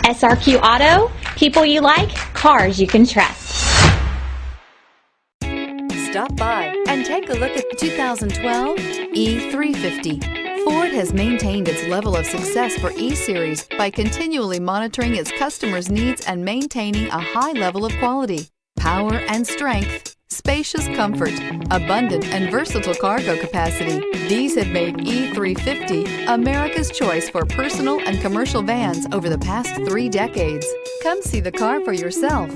SRQ Auto, people you like, cars you can trust. Stop by and take a look at the 2012 E-350. Ford has maintained its level of success for E-Series by continually monitoring its customers' needs and maintaining a high level of quality, power and strength, spacious comfort, abundant and versatile cargo capacity. These have made E-350 America's choice for personal and commercial vans over the past 3 decades. Come see the car for yourself.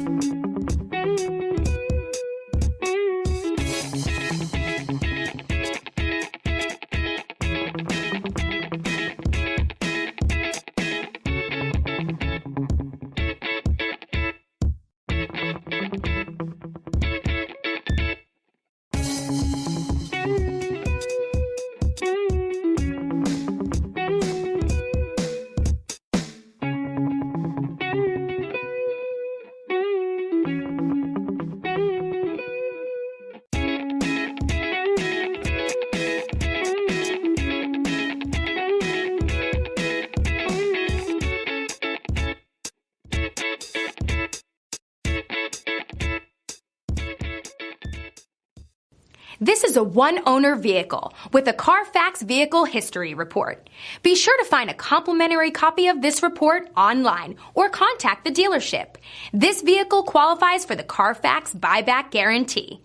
This is a one-owner vehicle with a Carfax Vehicle History Report. Be sure to find a complimentary copy of this report online or contact the dealership. This vehicle qualifies for the Carfax Buyback Guarantee.